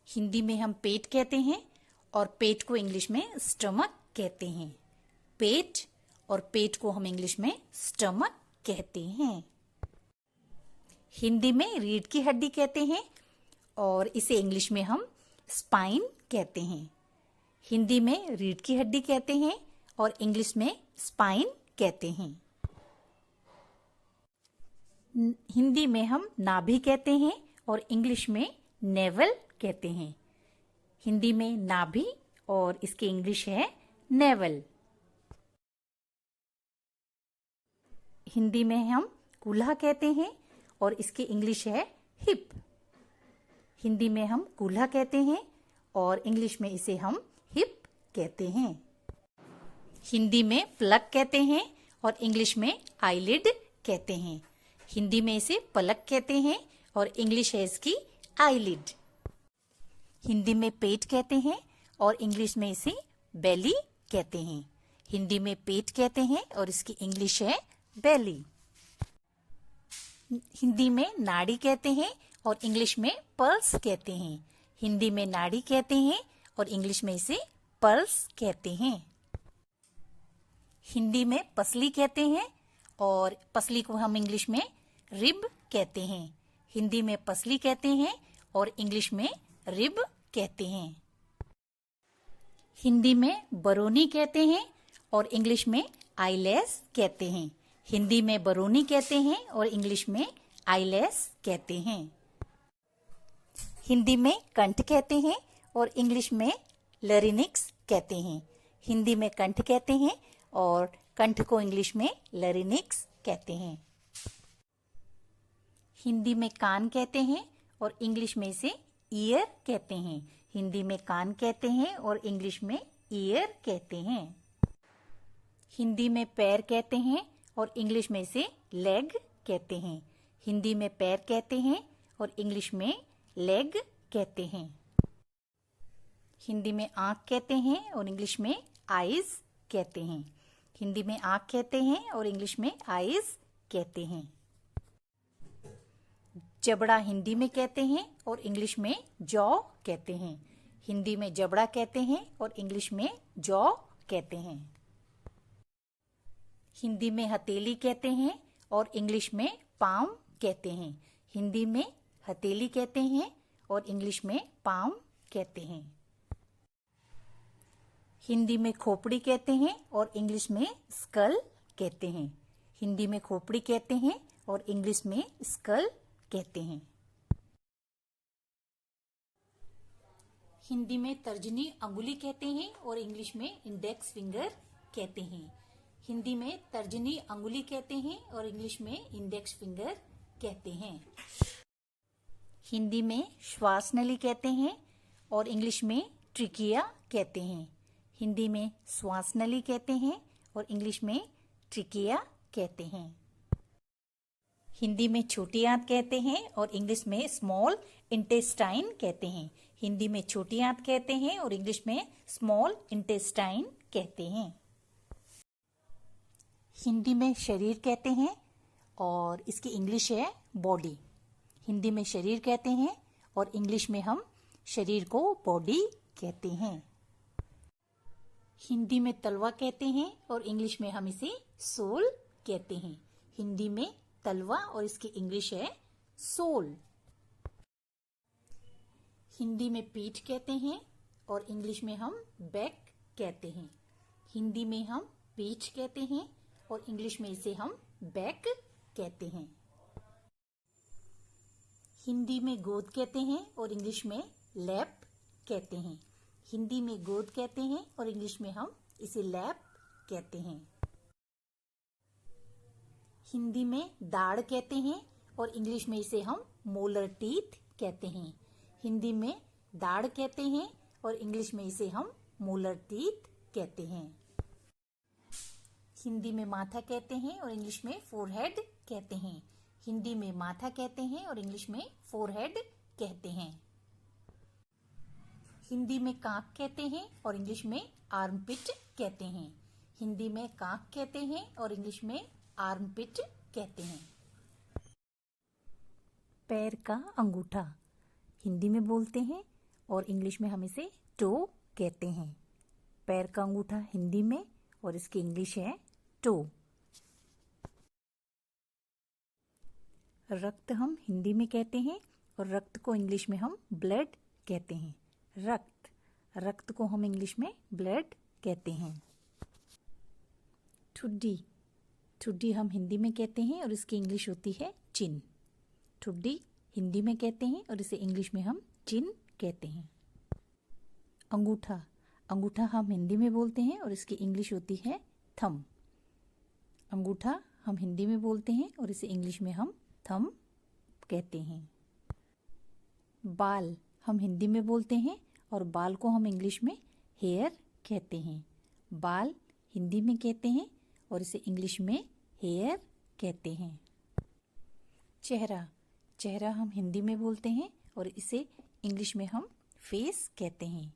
हिंदी में हम पेट कहते हैं और पेट को इंग्लिश में स्टमक कहते हैं। पेट और पेट को हम इंग्लिश में स्टमक कहते हैं। हिंदी में रीढ़ की हड्डी कहते हैं और इसे इंग्लिश में हम स्पाइन कहते हैं। हिंदी में रीढ़ की हड्डी कहते हैं और इंग्लिश में स्पाइन कहते हैं। हिंदी में हम नाभि कहते हैं और इंग्लिश में नेवल कहते हैं। हिंदी में नाभि और इसकी इंग्लिश है नेवल। हिंदी में हम कूल्हा कहते हैं और इसकी इंग्लिश है हिप। हिंदी में हम कूल्हा कहते हैं और इंग्लिश में इसे हम हिप कहते हैं। हिंदी में पलक कहते हैं और इंग्लिश में आईलिड कहते हैं। हिंदी में इसे पलक कहते हैं और इंग्लिश है इसकी आईलिड। हिंदी में पेट कहते हैं और इंग्लिश में इसे बेली कहते हैं। हिंदी में पेट कहते हैं और इसकी इंग्लिश है बेली। हिंदी में नाड़ी कहते हैं और इंग्लिश में पल्स कहते हैं। हिंदी में नाड़ी कहते हैं और इंग्लिश में इसे पल्स कहते हैं। हिंदी में पसली कहते हैं और पसली को हम इंग्लिश में रिब कहते हैं। हिंदी में पसली कहते हैं और इंग्लिश में रिब कहते हैं। हिंदी में बरोनी कहते हैं और इंग्लिश में आईलेस कहते हैं। हिंदी में बरोनी कहते हैं और इंग्लिश में आईलेस कहते हैं। हिंदी में कंठ कहते हैं और इंग्लिश में लरिनिक्स कहते हैं। हिंदी में कंठ कहते हैं और कंठ को इंग्लिश में लरिनिक्स कहते हैं। हिंदी में कान कहते हैं और इंग्लिश में इसे ईयर कहते हैं। हिंदी में कान कहते हैं और इंग्लिश में ईयर कहते हैं। हिंदी में पैर कहते हैं और इंग्लिश में इसे लेग कहते हैं। हिंदी में पैर कहते हैं और इंग्लिश में लेग कहते हैं। हिंदी में आंख कहते हैं और इंग्लिश में आईज कहते हैं। हिंदी में आंख कहते हैं और इंग्लिश में आईज कहते हैं। जबड़ा हिंदी में कहते हैं और इंग्लिश में जॉ कहते हैं। हिंदी में जबड़ा कहते हैं और इंग्लिश में जॉ कहते हैं। हिंदी में हथेली कहते हैं और इंग्लिश में पाम कहते हैं। हिंदी में हथेली कहते हैं और इंग्लिश में पाम कहते हैं। हिंदी में खोपड़ी कहते हैं और इंग्लिश में स्कल कहते हैं। हिंदी में खोपड़ी कहते हैं और इंग्लिश में स्कल कहते हैं। हिंदी में तर्जनी अंगुली कहते हैं और इंग्लिश में इंडेक्स फिंगर कहते हैं। हिंदी में तर्जनी अंगुली कहते हैं और इंग्लिश में इंडेक्स फिंगर कहते हैं। हिंदी में श्वास नली कहते हैं और इंग्लिश में ट्रिकिया कहते हैं। हिंदी में श्वास नली कहते हैं और इंग्लिश में ट्रिकिया कहते हैं। हिंदी में छोटी आंत कहते हैं और इंग्लिश में स्मॉल इंटेस्टाइन कहते हैं। हिंदी में छोटी आंत कहते हैं और इंग्लिश में स्मॉल इंटेस्टाइन कहते हैं। हिंदी में शरीर कहते हैं और इसकी इंग्लिश है बॉडी। हिंदी में शरीर कहते हैं और इंग्लिश में हम शरीर को बॉडी कहते हैं। हिंदी में तलवा कहते हैं और इंग्लिश में हम इसे सोल कहते हैं। हिंदी में तलवा और इसकी इंग्लिश है सोल। हिंदी में पीठ कहते हैं और इंग्लिश में हम बैक कहते हैं। हिंदी में हम पीठ कहते हैं और इंग्लिश में इसे हम बैक कहते हैं। हिंदी में गोद कहते हैं और इंग्लिश में लैप कहते हैं। हिंदी में गोद कहते हैं और इंग्लिश में हम इसे लैप कहते हैं। हिंदी में दाढ़ कहते हैं और इंग्लिश में इसे हम मोलर टीथ कहते हैं। हिंदी में दाढ़ कहते हैं और इंग्लिश में इसे हम मोलर टीथ कहते हैं। हिंदी में माथा कहते हैं और इंग्लिश में फोरहेड कहते हैं। हिंदी में माथा कहते हैं और इंग्लिश में फोरहेड कहते हैं। हिंदी में कांख कहते हैं और इंग्लिश में आर्मपिट कहते हैं। हिंदी में कांख कहते हैं और इंग्लिश में आर्मपिट कहते हैं। पैर का अंगूठा हिंदी में बोलते हैं और इंग्लिश में हम इसे टो कहते हैं। पैर का अंगूठा हिंदी में और इसकी इंग्लिश है टो। रक्त हम हिंदी में कहते हैं और रक्त को इंग्लिश में हम ब्लड कहते हैं। रक्त को हम इंग्लिश में ब्लड कहते हैं। ठुड्डी हम हिंदी में कहते हैं और इसकी इंग्लिश होती है चिन। ठुड्डी हिंदी में कहते हैं और इसे इंग्लिश में हम चिन कहते हैं। अंगूठा हम हिंदी में बोलते हैं और इसकी इंग्लिश होती है थंब। अंगूठा हम हिंदी में बोलते हैं और इसे इंग्लिश में हम थंब कहते हैं। बाल हम हिंदी में बोलते हैं और बाल को हम इंग्लिश में हेयर कहते हैं। बाल हिंदी में कहते हैं और इसे इंग्लिश में हेयर कहते हैं। चेहरा हम हिंदी में बोलते हैं और इसे इंग्लिश में हम फेस कहते हैं।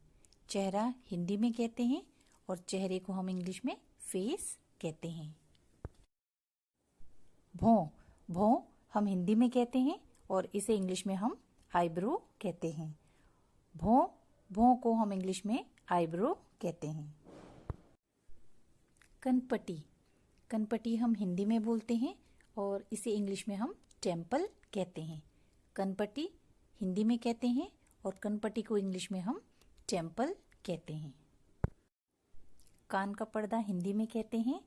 चेहरा हिंदी में कहते हैं और चेहरे को हम इंग्लिश में फेस कहते हैं। भौं हम हिंदी में कहते हैं और इसे इंग्लिश में हम आईब्रो कहते हैं। भौं को हम इंग्लिश में आईब्रो कहते हैं। कनपटी हम हिंदी में बोलते हैं और इसे इंग्लिश में हम टेम्पल कहते हैं। कनपटी हिंदी में कहते हैं और कनपटी को इंग्लिश में हम टेम्पल कहते हैं। कान का पर्दा हिंदी में कहते हैं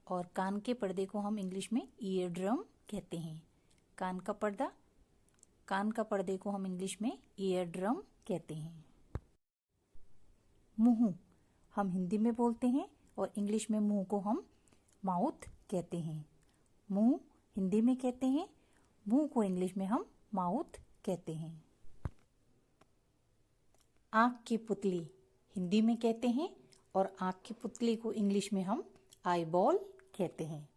और कान के पर्दे को हम इंग्लिश में ईयर ड्रम कहते हैं। कान का पर्दे को हम इंग्लिश में ईयर ड्रम कहते हैं। मुंह हम हिंदी में बोलते हैं और इंग्लिश में मुंह को हम माउथ कहते हैं। मुंह हिंदी में कहते हैं, मुंह को इंग्लिश में हम माउथ कहते हैं। आँख की पुतली हिंदी में कहते हैं और आँख की पुतली को इंग्लिश में हम आईबॉल कहते हैं।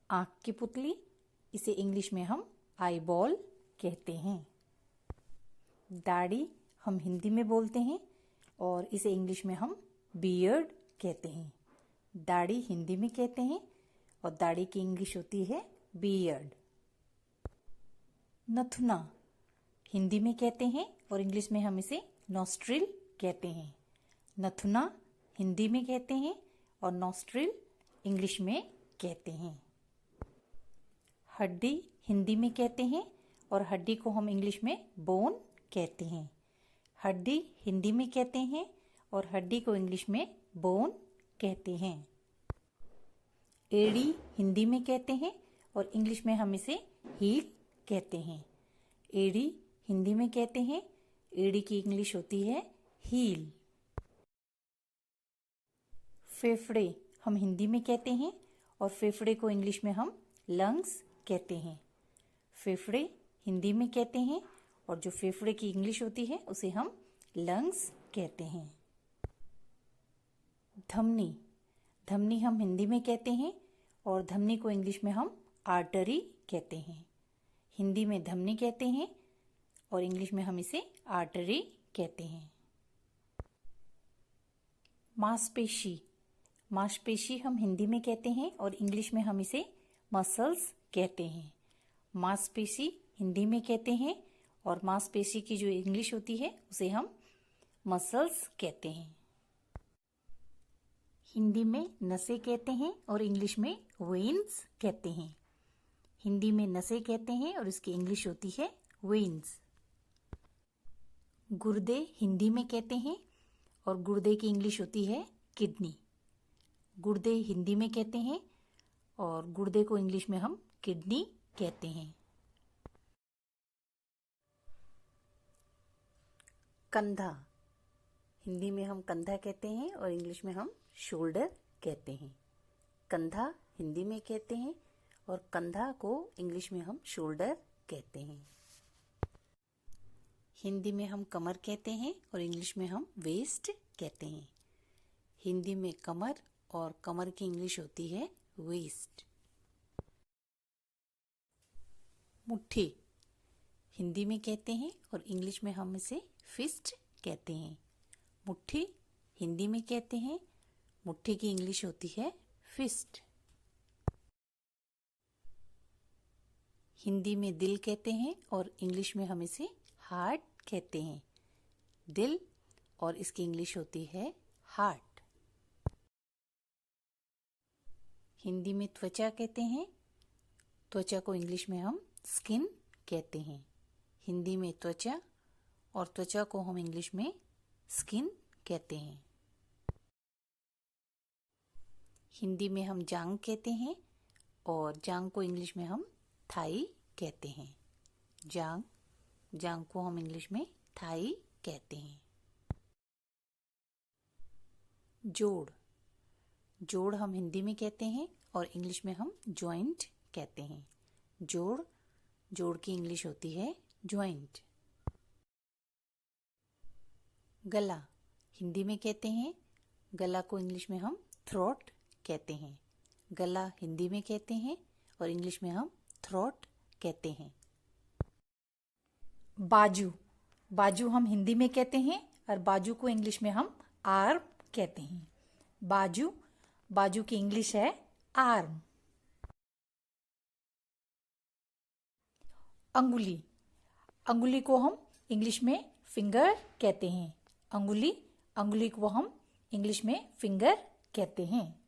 आँख की पुतली, इसे इंग्लिश में हम आईबॉल कहते हैं। दाढ़ी हम हिंदी में बोलते हैं और इसे इंग्लिश में हम बियर्ड कहते हैं। दाढ़ी हिंदी में कहते हैं और दाढ़ी की इंग्लिश होती है बियर्ड। नथुना हिंदी में कहते हैं और इंग्लिश में हम इसे नॉस्ट्रिल कहते हैं। नथुना हिंदी में कहते हैं और नॉस्ट्रिल इंग्लिश में कहते हैं। हड्डी हिंदी में कहते हैं और हड्डी को हम इंग्लिश में बोन कहते हैं। हड्डी हिंदी में कहते हैं और हड्डी को इंग्लिश में बोन कहते हैं। एड़ी हिंदी में कहते हैं और इंग्लिश में हम इसे हील कहते हैं। एड़ी हिंदी में कहते हैं, एड़ी की इंग्लिश होती है हील। फेफड़े हम हिंदी में कहते हैं और फेफड़े को इंग्लिश में हम लंग्स कहते हैं। फेफड़े हिंदी में कहते हैं और जो फेफड़े की इंग्लिश होती है उसे हम लंग्स कहते हैं। धमनी हम हिंदी में कहते हैं और धमनी को इंग्लिश में हम आर्टरी कहते हैं। हिंदी में धमनी कहते हैं और इंग्लिश में हम इसे आर्टरी कहते हैं। मांसपेशी हम हिंदी में कहते हैं और इंग्लिश में हम इसे मसल्स कहते हैं। मांसपेशी हिंदी में कहते हैं और मांसपेशी की जो इंग्लिश होती है उसे हम मसल्स कहते हैं। हिंदी में नसें कहते हैं और इंग्लिश में वेन्स कहते हैं। हिंदी में नसें कहते हैं और इसकी इंग्लिश होती है वेन्स। गुर्दे हिंदी में कहते हैं और गुर्दे की इंग्लिश होती है किडनी। गुर्दे हिंदी में कहते हैं और गुर्दे को इंग्लिश में हम किडनी कहते हैं। कंधा हिंदी में हम कंधा कहते हैं और इंग्लिश में हम शोल्डर कहते हैं। कंधा हिंदी में कहते हैं और कंधा को इंग्लिश में हम शोल्डर कहते हैं। हिंदी में हम कमर कहते हैं और इंग्लिश में हम वेस्ट कहते हैं। हिंदी में कमर और कमर की इंग्लिश होती है वेस्ट। मुट्ठी हिंदी में कहते हैं और इंग्लिश में हम इसे फिस्ट कहते हैं। मुट्ठी हिंदी में कहते हैं, मुट्ठी की इंग्लिश होती है फिस्ट। हिंदी में दिल कहते हैं और इंग्लिश में हम इसे हार्ट कहते हैं। दिल और इसकी इंग्लिश होती है हार्ट। हिंदी में त्वचा कहते हैं। त्वचा को इंग्लिश में हम स्किन कहते हैं। हिंदी में त्वचा और त्वचा को हम इंग्लिश में स्किन कहते हैं। हिंदी में हम जांघ कहते हैं और जांघ को इंग्लिश में हम थाई कहते हैं। जांघ को हम इंग्लिश में थाई कहते हैं। जोड़ हम हिंदी में कहते हैं और इंग्लिश में हम जॉइंट कहते हैं। जोड़ की इंग्लिश होती है जॉइंट। गला हिंदी में कहते हैं। गला को इंग्लिश में हम थ्रोट कहते हैं। गला हिंदी में कहते हैं और इंग्लिश में हम थ्रोट कहते हैं। बाजू हम हिंदी में कहते हैं और बाजू को इंग्लिश में हम आर्म कहते हैं। बाजू की इंग्लिश है आर्म। अंगुली को हम इंग्लिश में फिंगर कहते हैं। अंगुली को हम इंग्लिश में फिंगर कहते हैं।